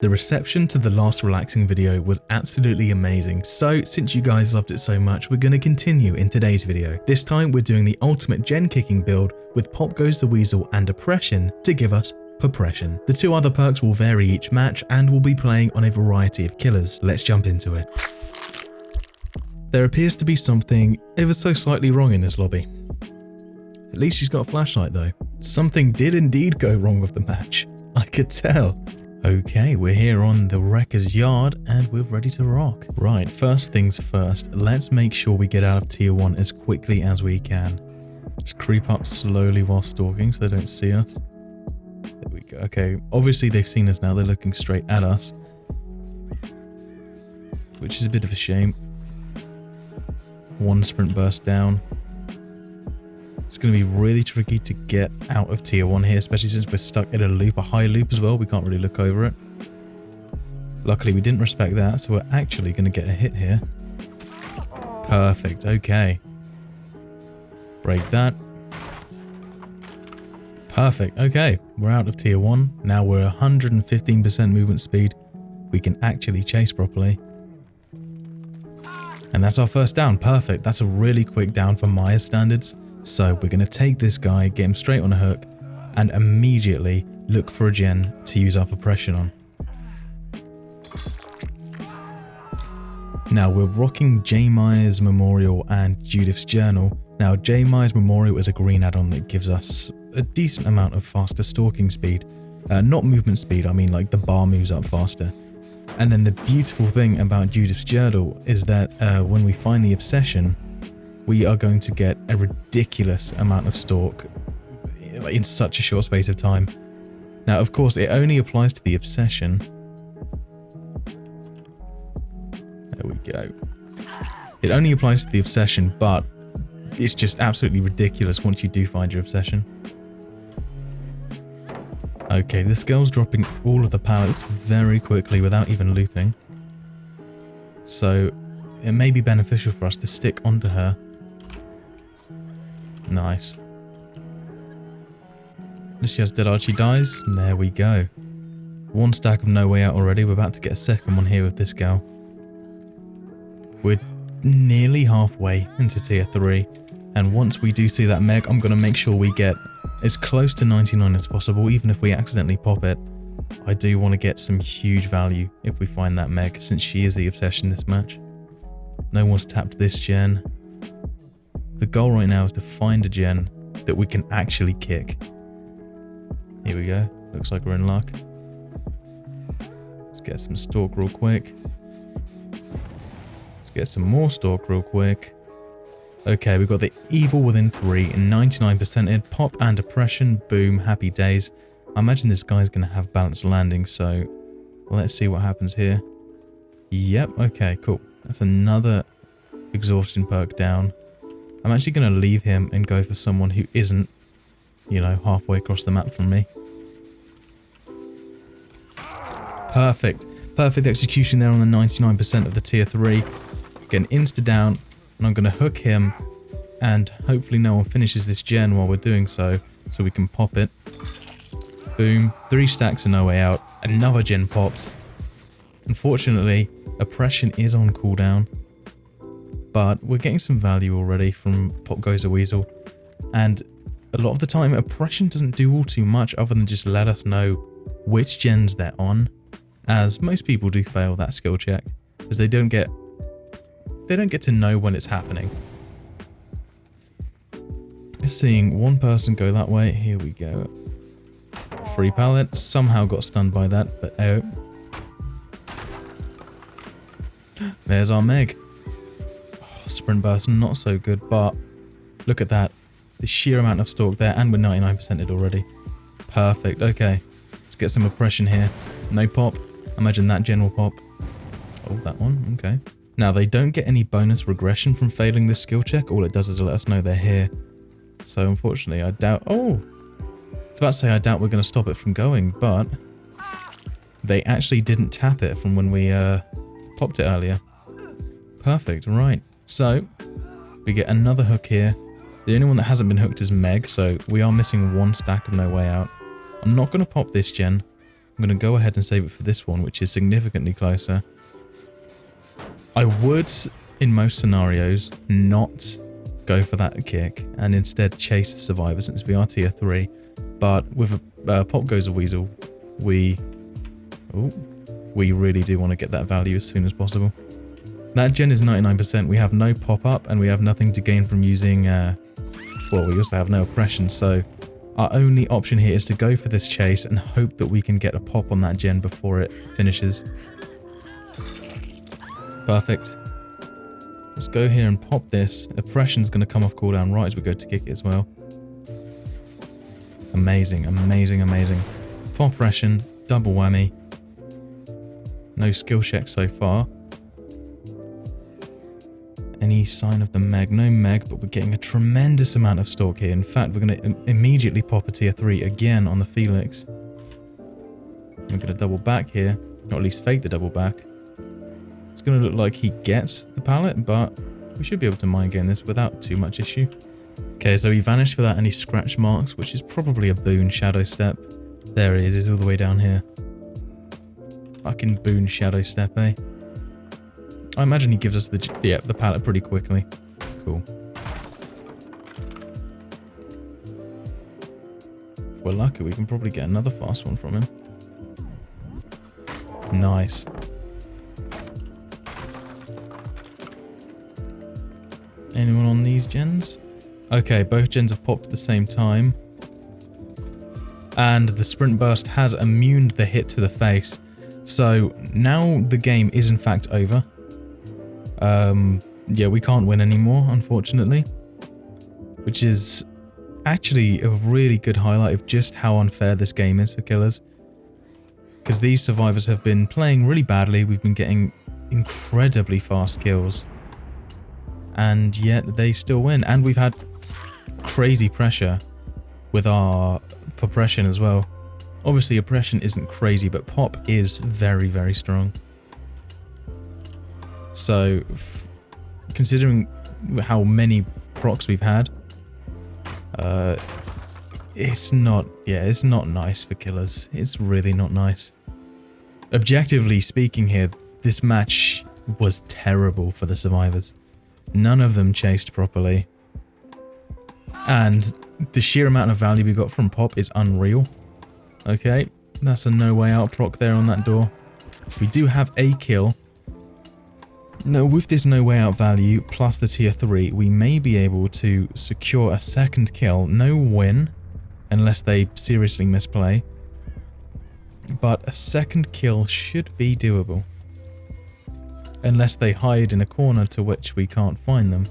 The reception to the last relaxing video was absolutely amazing, so since you guys loved it so much, we're going to continue in today's video. This time we're doing the ultimate gen kicking build with Pop Goes the Weasel and Oppression to give us Poppression. The two other perks will vary each match and we'll be playing on a variety of killers. Let's jump into it. There appears to be something ever so slightly wrong in this lobby. At least she's got a flashlight though. Something did indeed go wrong with the match. I could tell. Okay, we're here on the wrecker's yard and we're ready to rock. Right, first things first, let's make sure we get out of tier 1 as quickly as we can. Let's creep up slowly while stalking so they don't see us. There we go. Okay, obviously they've seen us now, they're looking straight at us. Which is a bit of a shame. One sprint burst down. It's going to be really tricky to get out of tier 1 here, especially since we're stuck in a loop, a high loop as well. We can't really look over it. Luckily, we didn't respect that, so we're actually going to get a hit here. Perfect. Okay. Break that. Perfect. Okay. We're out of tier 1. Now we're 115% movement speed. We can actually chase properly. And that's our first down. Perfect. That's a really quick down for Maya's standards. So we're going to take this guy, get him straight on a hook, and immediately look for a gen to use our Poppression on. Now we're rocking J. Myers Memorial and Judith's Journal. Now J. Myers Memorial is a green add-on that gives us a decent amount of faster stalking speed. Not movement speed, I mean like the bar moves up faster. And then the beautiful thing about Judith's Journal is that when we find the obsession, we are going to get a ridiculous amount of stalk in such a short space of time. Now, of course, it only applies to the obsession. There we go. It only applies to the obsession, but it's just absolutely ridiculous once you do find your obsession. Okay, this girl's dropping all of the pallets very quickly without even looping. So it may be beneficial for us to stick onto her. Nice. She has dead eye, she dies. And there we go. One stack of no way out already. We're about to get a second one here with this gal. We're nearly halfway into tier 3. And once we do see that meg, I'm going to make sure we get as close to 99 as possible, even if we accidentally pop it. I do want to get some huge value if we find that meg, since she is the obsession this match. No one's tapped this gen. The goal right now is to find a gen that we can actually kick. Here we go. Looks like we're in luck. Let's get some stalk real quick. Let's get some more stalk real quick. Okay, we've got the evil within 3 and 99%ed. Pop and Oppression. Boom. Happy days. I imagine this guy's going to have balanced landing, so let's see what happens here. Yep. Okay, cool. That's another exhaustion perk down. I'm actually going to leave him and go for someone who isn't, you know, halfway across the map from me. Perfect. Perfect execution there on the 99% of the tier 3. Get an insta down, and I'm going to hook him, and hopefully no one finishes this gen while we're doing so we can pop it. Boom. 3 stacks and no way out. Another gen popped. Unfortunately, Oppression is on cooldown. But we're getting some value already from Pop Goes the Weasel. And a lot of the time, Oppression doesn't do all too much other than just let us know which gens they're on. As most people do fail that skill check, as they don't get to know when it's happening. Seeing one person go that way. Here we go. Free pallet. Somehow got stunned by that, but oh. There's our meg. Sprint burst, not so good, but look at that. The sheer amount of stalk there, and we're 99%ed already. Perfect. Okay, let's get some Oppression here. No pop. Imagine that gen will pop. Oh, that one. Okay. Now, they don't get any bonus regression from failing this skill check. All it does is let us know they're here. So, unfortunately, I doubt... Oh! I was about to say I doubt we're going to stop it from going, but they actually didn't tap it from when we popped it earlier. Perfect. Right. So, we get another hook here. The only one that hasn't been hooked is Meg, so we are missing one stack of no way out. I'm not going to pop this gen. I'm going to go ahead and save it for this one, which is significantly closer. I would, in most scenarios, not go for that kick and instead chase the survivor since we are tier 3. But with Pop Goes the Weasel, we really do want to get that value as soon as possible. That gen is 99%. We have no pop-up and we have nothing to gain from using, well, we also have no oppression, so our only option here is to go for this chase and hope that we can get a pop on that gen before it finishes. Perfect. Let's go here and pop this. Oppression's going to come off cooldown right as we go to kick it as well. Amazing, amazing, amazing. Poppression, double whammy. No skill check so far. Any sign of the Meg? No Meg, but we're getting a tremendous amount of stalk here. In fact, we're going to immediately pop a tier 3 again on the Felix. We're going to double back here, or at least fake the double back. It's going to look like he gets the pallet, but we should be able to mind game this without too much issue. Okay, so he vanished without any scratch marks, which is probably a boon shadow step. There he is, he's all the way down here. Fucking boon shadow step, eh? I imagine he gives us the pallet pretty quickly. Cool. If we're lucky, we can probably get another fast one from him. Nice. Anyone on these gens? Okay, both gens have popped at the same time. And the sprint burst has immuned the hit to the face. So now the game is in fact over. Yeah, we can't win anymore, unfortunately. Which is actually a really good highlight of just how unfair this game is for killers. Because these survivors have been playing really badly. We've been getting incredibly fast kills. And yet they still win. And we've had crazy pressure with our Poppression as well. Obviously, oppression isn't crazy, but pop is very, very strong. So, considering how many procs we've had, it's not nice for killers. It's really not nice. Objectively speaking here, this match was terrible for the survivors. None of them chased properly. And the sheer amount of value we got from pop is unreal. Okay, that's a no way out proc there on that door. We do have a kill. Now, with this no way out value plus the tier 3, we may be able to secure a second kill. No win, unless they seriously misplay. But a second kill should be doable. Unless they hide in a corner to which we can't find them.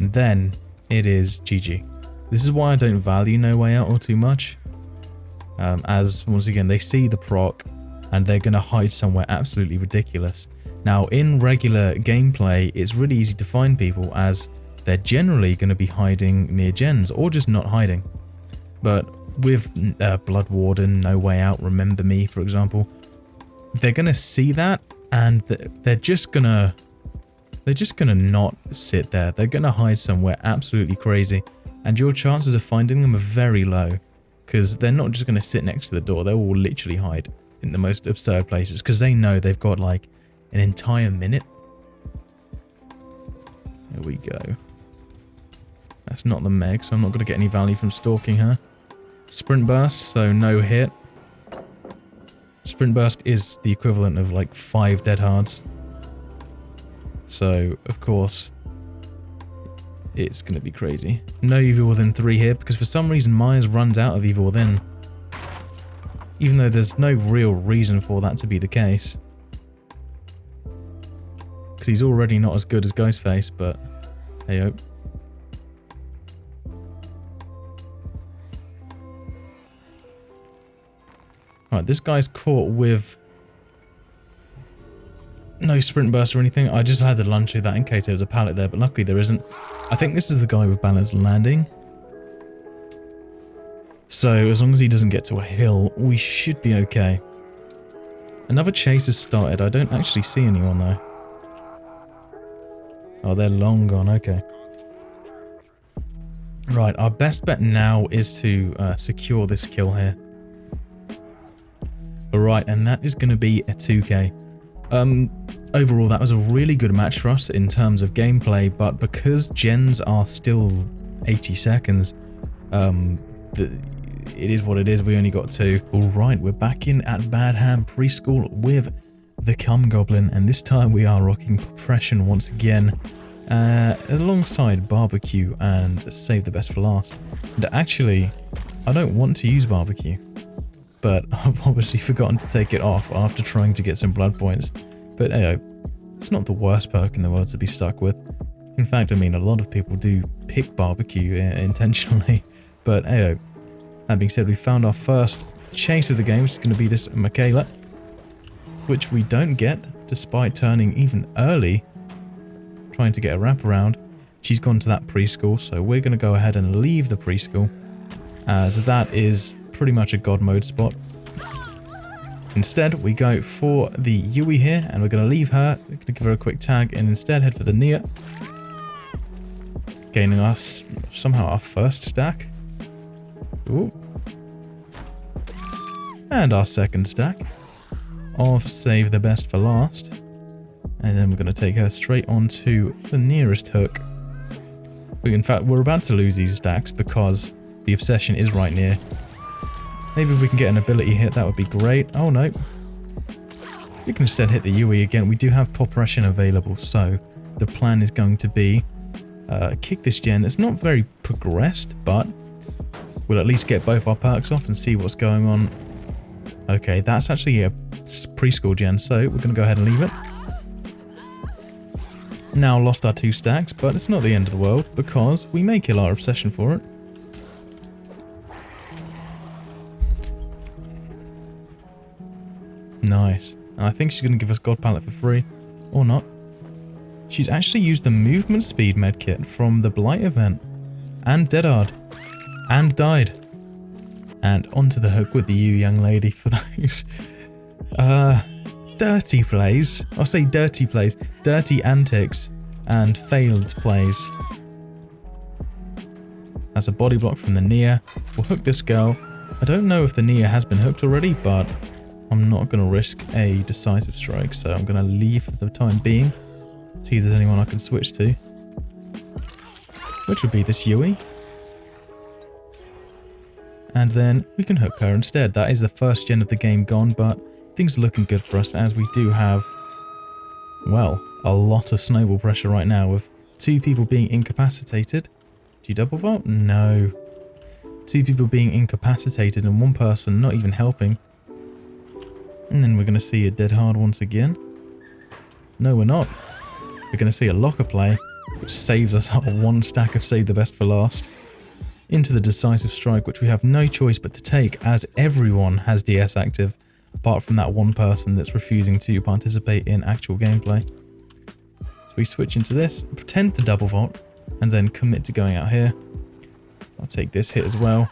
And then it is GG. This is why I don't value no way out all too much. As, once again, they see the proc and they're going to hide somewhere absolutely ridiculous. Now, in regular gameplay, it's really easy to find people as they're generally going to be hiding near gens or just not hiding. But with Blood Warden, No Way Out, Remember Me, for example, they're going to see that and they're just going to not sit there. They're going to hide somewhere absolutely crazy. And your chances of finding them are very low because they're not just going to sit next to the door. They will literally hide in the most absurd places because they know they've got like an entire minute. There we go. That's not the Meg, so I'm not going to get any value from stalking her. Sprint burst, so no hit. Sprint burst is the equivalent of like 5 dead hards. So, of course, it's going to be crazy. No evil within 3 here, because for some reason Myers runs out of evil within. Even though there's no real reason for that to be the case. Because he's already not as good as Ghostface, but hey-o. Alright, this guy's caught with no sprint burst or anything. I just had to lunge through that in case there was a pallet there, but luckily there isn't. I think this is the guy with balanced landing. So as long as he doesn't get to a hill, we should be okay. Another chase has started. I don't actually see anyone though. Oh, they're long gone. Okay. Right, our best bet now is to secure this kill here. Alright, and that is going to be a 2k. Overall, that was a really good match for us in terms of gameplay, but because gens are still 80 seconds, it is what it is. We only got 2. Alright, we're back in at Badham Preschool with the Cum Goblin, and this time we are rocking Poppression once again, alongside Barbecue and Save the Best for Last. And actually, I don't want to use Barbecue, but I've obviously forgotten to take it off after trying to get some blood points. But anyway, it's not the worst perk in the world to be stuck with. In fact, I mean, a lot of people do pick Barbecue intentionally. But anyway, that being said, we found our first chase of the game, which is going to be this Michaela, which we don't get despite turning even early, trying to get a wraparound. She's gone to that preschool, so we're going to go ahead and leave the preschool, as that is pretty much a god mode spot. Instead, we go for the Yui here, and we're going to leave her. We're going to give her a quick tag, and instead head for the Nia, gaining us somehow our first stack. Ooh. And our second stack of Save the Best for Last. And then we're going to take her straight on to the nearest hook. In fact, we're about to lose these stacks because the Obsession is right near. Maybe if we can get an ability hit, that would be great. Oh no. We can instead hit the Yui again. We do have Poppression available, so the plan is going to be kick this gen. It's not very progressed, but we'll at least get both our perks off and see what's going on. Okay, that's actually a preschool gen, so we're going to go ahead and leave it. Now lost our 2 stacks, but it's not the end of the world because we may kill our Obsession for it. Nice. And I think she's going to give us God Pallet for free. Or not. She's actually used the movement speed medkit from the Blight event. And Dead Hard. And died. And onto the hook with you, young lady, for those dirty plays. I'll say dirty plays. Dirty antics and failed plays. That's a body block from the Nia. We'll hook this girl. I don't know if the Nia has been hooked already, but I'm not going to risk a decisive strike, so I'm going to leave for the time being. See if there's anyone I can switch to. Which would be this Yui. And then we can hook her instead. That is the first gen of the game gone, but things are looking good for us as we do have, well, a lot of snowball pressure right now with 2 people being incapacitated. Do you double vault? No. 2 people being incapacitated and 1 person not even helping. And then we're going to see a Dead Hard once again. No, we're not. We're going to see a locker play, which saves us our 1 stack of Save the Best for Last. Into the decisive strike, which we have no choice but to take as everyone has DS active, apart from that 1 person that's refusing to participate in actual gameplay. So we switch into this, pretend to double vault, and then commit to going out here. I'll take this hit as well.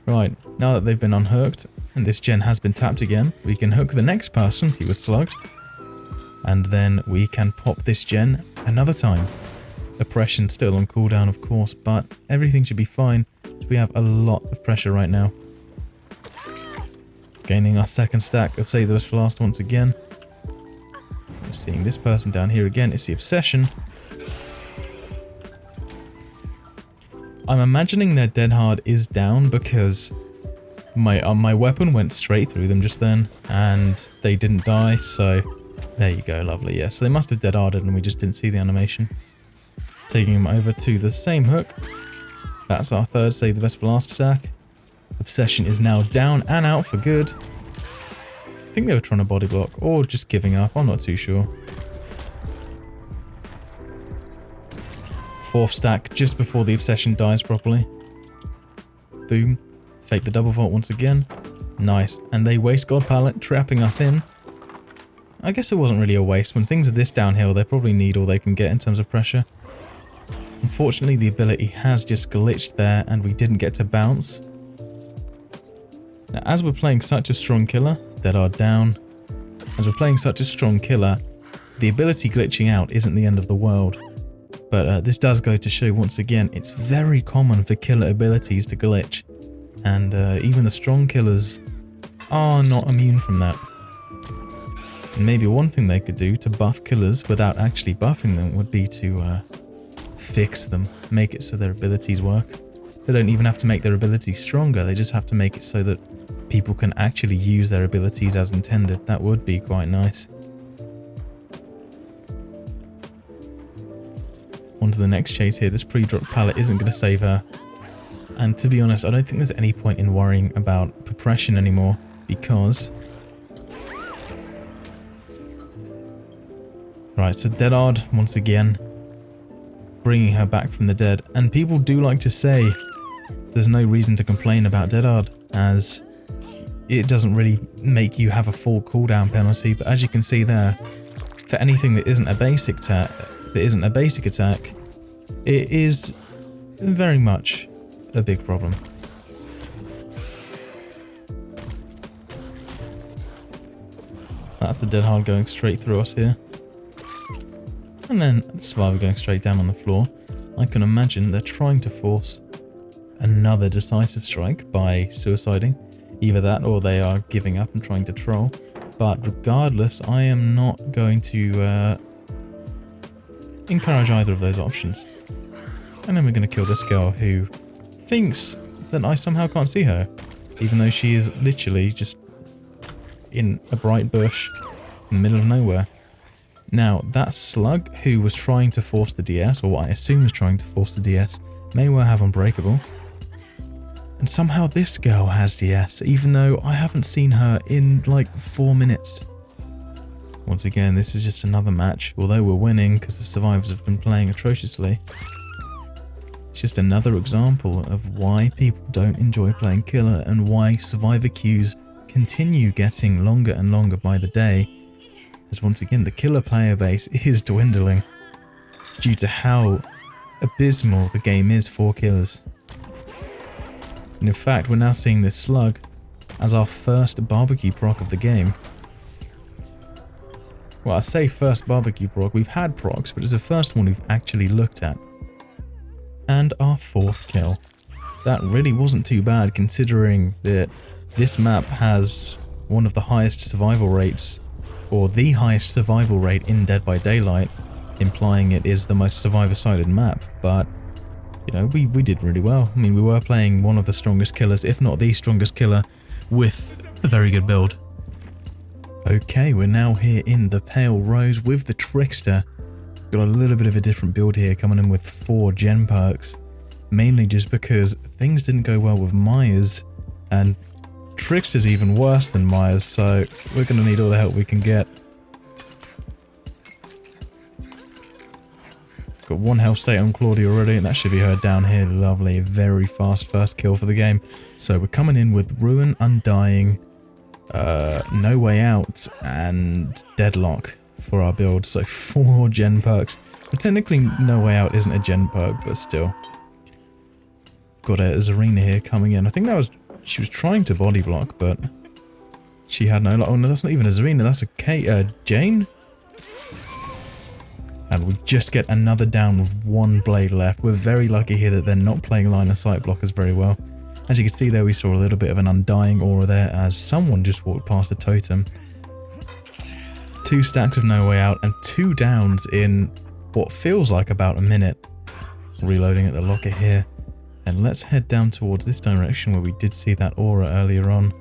Right, now that they've been unhooked, and this gen has been tapped again, we can hook the next person who was slugged. And then we can pop this gen another time. Oppression still on cooldown, of course, but everything should be fine. We have a lot of pressure right now. Gaining our second stack of Save the Best for Last once again. We're seeing this person down here again. It's the Obsession. I'm imagining their Dead Hard is down because my weapon went straight through them just then and they didn't die, so there you go, lovely. Yeah, so they must have Dead Harded and we just didn't see the animation. Taking him over to the same hook. That's our third Save the Best for Last stack. Obsession is now down and out for good. I think they were trying to body block or just giving up, I'm not too sure. 4th stack just before the Obsession dies properly. Boom. Fake the double vault once again. Nice. And they waste God Pallet, trapping us in. I guess it wasn't really a waste. When things are this downhill, they probably need all they can get in terms of pressure. Unfortunately, the ability has just glitched there and we didn't get to bounce. Now, as we're playing such a strong killer, Dead Hard down. As we're playing such a strong killer, the ability glitching out isn't the end of the world. But this does go to show once again, it's very common for killer abilities to glitch. And even the strong killers are not immune from that. And maybe one thing they could do to buff killers without actually buffing them would be to fix them, make it so their abilities work. They don't even have to make their abilities stronger, they just have to make it so that people can actually use their abilities as intended. That would be quite nice. On to the next chase here. This pre-drop pallet isn't going to save her. And to be honest, I don't think there's any point in worrying about Poppression anymore, because... Right, so Deadard, once again, bringing her back from the dead. And people do like to say there's no reason to complain about Deadard, as it doesn't really make you have a full cooldown penalty. But as you can see there, for anything that isn't a basic attack, it is very much a big problem. That's the Deadhard going straight through us here. And then the Survivor going straight down on the floor. I can imagine they're trying to force another decisive strike by suiciding. Either that or they are giving up and trying to troll. But regardless, I am not going to encourage either of those options. And then we're going to kill this girl who thinks that I somehow can't see her, even though she is literally just in a bright bush in the middle of nowhere. Now, that slug who was trying to force the DS, or what I assume was trying to force the DS, may well have Unbreakable. And somehow this girl has DS, even though I haven't seen her in like 4 minutes. Once again, this is just another match, although we're winning because the survivors have been playing atrociously. It's just another example of why people don't enjoy playing killer and why survivor queues continue getting longer and longer by the day, as once again the killer player base is dwindling due to how abysmal the game is for killers. And in fact, we're now seeing this slug as our first barbecue proc of the game. Well, I say first barbecue proc, we've had procs, but it's the first one we've actually looked at. And our 4th kill. That really wasn't too bad, considering that this map has one of the highest survival rates, or the highest survival rate in Dead by Daylight, implying it is the most survivor-sided map. But, you know, we did really well. I mean, we were playing one of the strongest killers, if not the strongest killer, with a very good build. Okay, we're now here in the Pale Rose with the Trickster. Got a little bit of a different build here, coming in with 4 gen perks, mainly just because things didn't go well with Myers, and Trickster's even worse than Myers, so we're going to need all the help we can get. Got 1 health state on Claudia already, and that should be her down here. Lovely, very fast first kill for the game. So we're coming in with Ruin, Undying, No Way Out, and Deadlock for our build. So 4 gen perks. But technically No Way Out isn't a gen perk, but still. Got a Zarina here coming in. I think that was... she was trying to body block, but she had no luck. Oh no, that's not even a Zarina, that's a Jane? And we just get another down with 1 blade left. We're very lucky here that they're not playing line of sight blockers very well. As you can see there, we saw a little bit of an Undying aura there as someone just walked past the totem. 2 stacks of No Way Out and 2 downs in what feels like about a minute. Reloading at the locker here. And let's head down towards this direction where we did see that aura earlier on.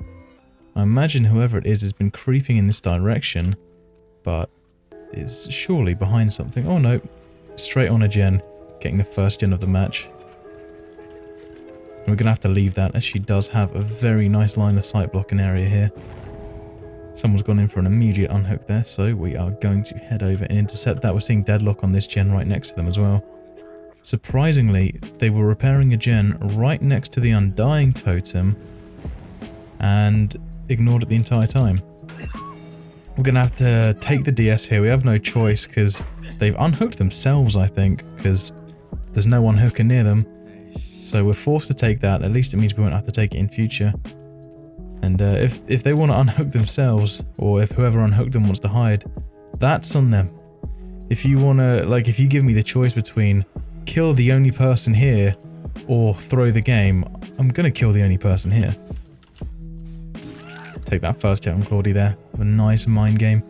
I imagine whoever it is has been creeping in this direction, but is surely behind something. Oh no, straight on a gen, getting the first gen of the match. And we're going to have to leave that as she does have a very nice line of sight blocking area here. Someone's gone in for an immediate unhook there, so we are going to head over and intercept that. We're seeing Deadlock on this gen right next to them as well. Surprisingly, they were repairing a gen right next to the Undying totem and ignored it the entire time. We're going to have to take the DS here. We have no choice because they've unhooked themselves, I think, because there's no one hooker near them. So we're forced to take that. At least it means we won't have to take it in future. And if they want to unhook themselves, or if whoever unhooked them wants to hide, that's on them. If you want to, like, if you give me the choice between kill the only person here or throw the game, I'm going to kill the only person here. Take that first hit on Claudie there. A nice mind game.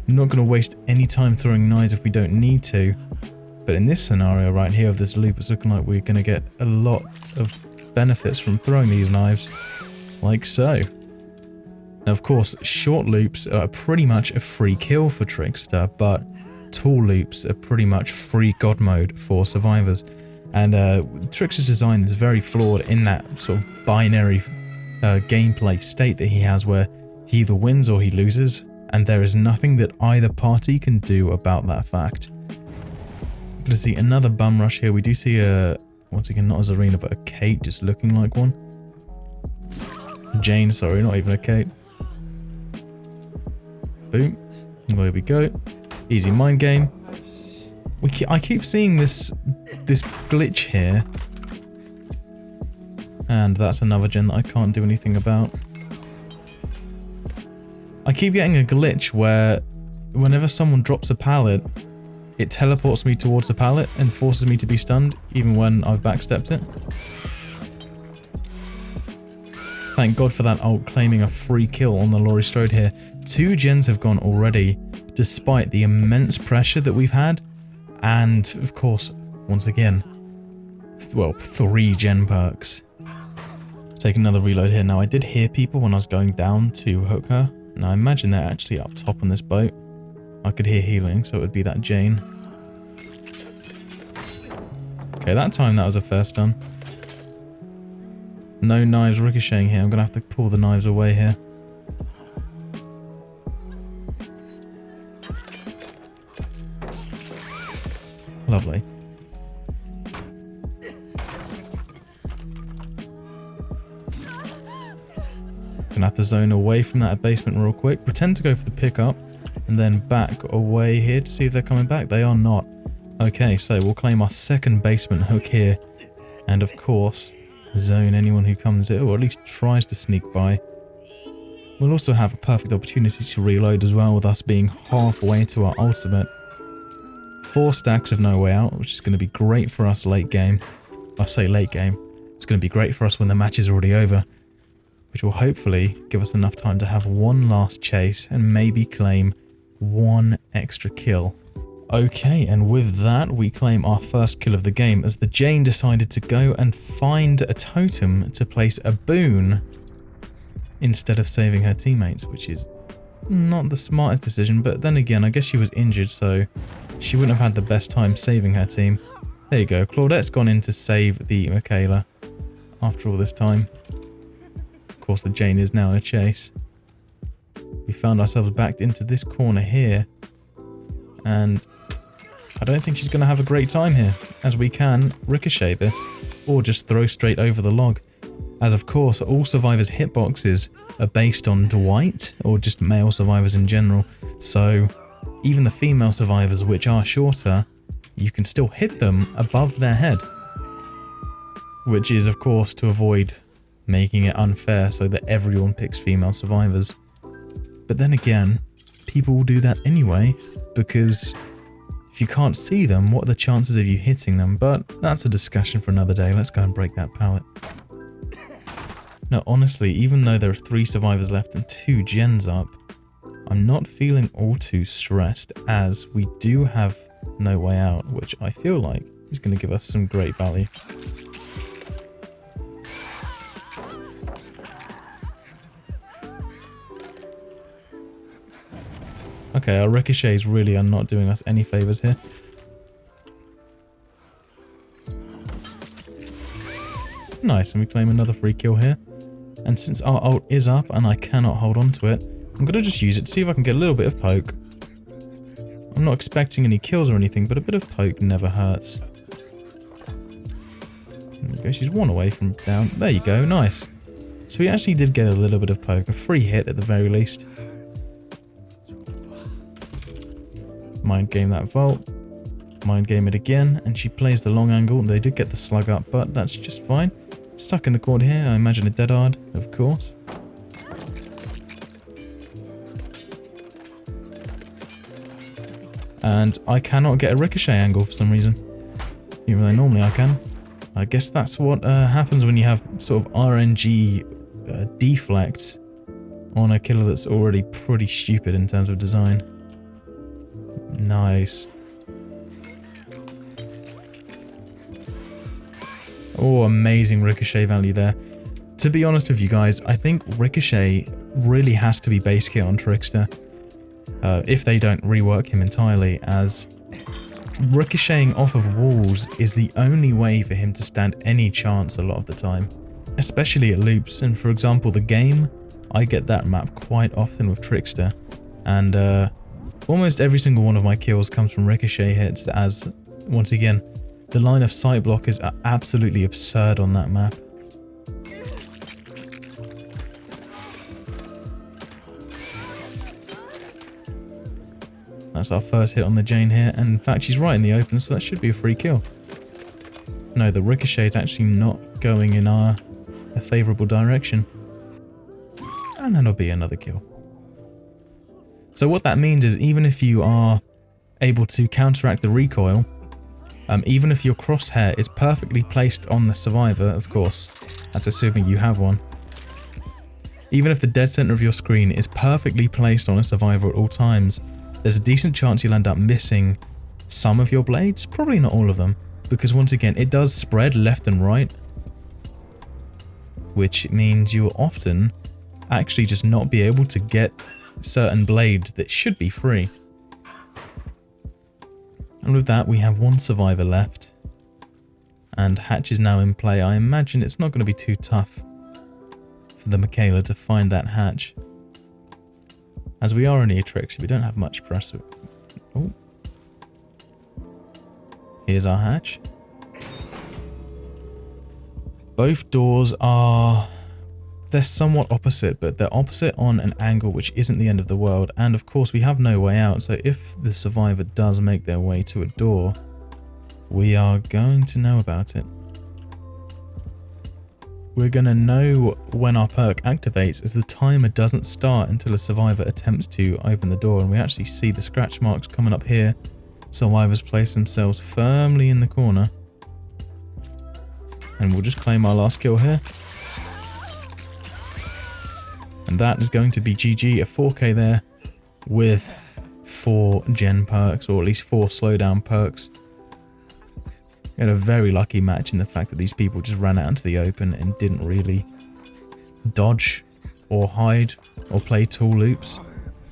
I'm not going to waste any time throwing knives if we don't need to. But in this scenario right here of this loop, it's looking like we're going to get a lot of benefits from throwing these knives. Like so. Now, of course, short loops are pretty much a free kill for Trickster, but tall loops are pretty much free god mode for survivors. And Trickster's design is very flawed in that sort of binary gameplay state that he has, where he either wins or he loses, and there is nothing that either party can do about that fact. We're going to see another bum rush here. We do see a, once again, not a Zarina, but a Kate just looking like one. Jane, sorry, not even a Kate. Boom. There we go. Easy mind game. I keep seeing this glitch here. And that's another gen that I can't do anything about. I keep getting a glitch where whenever someone drops a pallet, it teleports me towards the pallet and forces me to be stunned, even when I've backstepped it. Thank God for that ult claiming a free kill on the Laurie Strode here. 2 gens have gone already, despite the immense pressure that we've had. And, of course, once again, well, 3 gen perks. Take another reload here. Now, I did hear people when I was going down to hook her. Now, I imagine they're actually up top on this boat. I could hear healing, so it would be that Jane. Okay, that time that was a fair stun. No knives ricocheting here. I'm going to have to pull the knives away here. Lovely. Gonna have to zone away from that basement real quick. Pretend to go for the pickup. And then back away here to see if they're coming back. They are not. Okay, so we'll claim our second basement hook here. And of course, zone anyone who comes in, or at least tries to sneak by. We'll also have a perfect opportunity to reload as well, with us being halfway to our ultimate. 4 stacks of no way out, which is going to be great for us late game. I say late game. It's going to be great for us when the match is already over, which will hopefully give us enough time to have one last chase and maybe claim 1 extra kill. Okay, and with that, we claim our first kill of the game as the Jane decided to go and find a totem to place a boon instead of saving her teammates, which is not the smartest decision, but then again, I guess she was injured, so she wouldn't have had the best time saving her team. There you go, Claudette's gone in to save the Michaela after all this time. Of course, the Jane is now in a chase. We found ourselves backed into this corner here, and I don't think she's going to have a great time here, as we can ricochet this, or just throw straight over the log. As of course, all survivors' hitboxes are based on Dwight, or just male survivors in general, so even the female survivors, which are shorter, you can still hit them above their head. Which is, of course, to avoid making it unfair so that everyone picks female survivors. But then again, people will do that anyway, because if you can't see them, what are the chances of you hitting them? But that's a discussion for another day. Let's go and break that pallet. Now, honestly, even though there are 3 survivors left and 2 gens up, I'm not feeling all too stressed, as we do have no way out, which I feel like is going to give us some great value. Okay, our ricochets really are not doing us any favours here. Nice, and we claim another free kill here. And since our ult is up and I cannot hold on to it, I'm going to just use it to see if I can get a little bit of poke. I'm not expecting any kills or anything, but a bit of poke never hurts. There we go, she's 1 away from down. There you go, nice. So we actually did get a little bit of poke, a free hit at the very least. Mind game that vault. Mind game it again, and she plays the long angle. They did get the slug up, but that's just fine. Stuck in the quad here, I imagine a dead Ard, of course. And I cannot get a ricochet angle for some reason. Even though normally I can. I guess that's what happens when you have sort of RNG deflects on a killer that's already pretty stupid in terms of design. Nice. Oh, amazing ricochet value there. To be honest with you guys, I think ricochet really has to be base kit on Trickster. If they don't rework him entirely, as ricocheting off of walls is the only way for him to stand any chance a lot of the time. Especially at loops, and for example the game, I get that map quite often with Trickster, and almost every single one of my kills comes from ricochet hits, as once again, the line of sight blockers are absolutely absurd on that map. That's our first hit on the Jane here, and in fact she's right in the open, so that should be a free kill. No, the ricochet is actually not going in a favourable direction. And that'll be another kill. So what that means is, even if you are able to counteract the recoil, even if your crosshair is perfectly placed on the survivor, of course, that's assuming you have one. Even if the dead center of your screen is perfectly placed on a survivor at all times, there's a decent chance you'll end up missing some of your blades, probably not all of them, because once again, it does spread left and right, which means you'll often actually just not be able to get certain blades that should be free. And with that, we have one survivor left, and hatch is now in play. I imagine it's not going to be too tough for the Michaela to find that hatch, as we are only a Trickster, we don't have much press. Oh, here's our hatch. Both doors are, they're somewhat opposite, but they're opposite on an angle which isn't the end of the world, and of course we have no way out, so if the survivor does make their way to a door, we are going to know about it. We're going to know when our perk activates, as the timer doesn't start until a survivor attempts to open the door, and we actually see the scratch marks coming up here. Survivors place themselves firmly in the corner. And we'll just claim our last kill here. And that is going to be GG, a 4k there, with 4 gen perks, or at least 4 slowdown perks. We had a very lucky match in the fact that these people just ran out into the open and didn't really dodge or hide or play tool loops.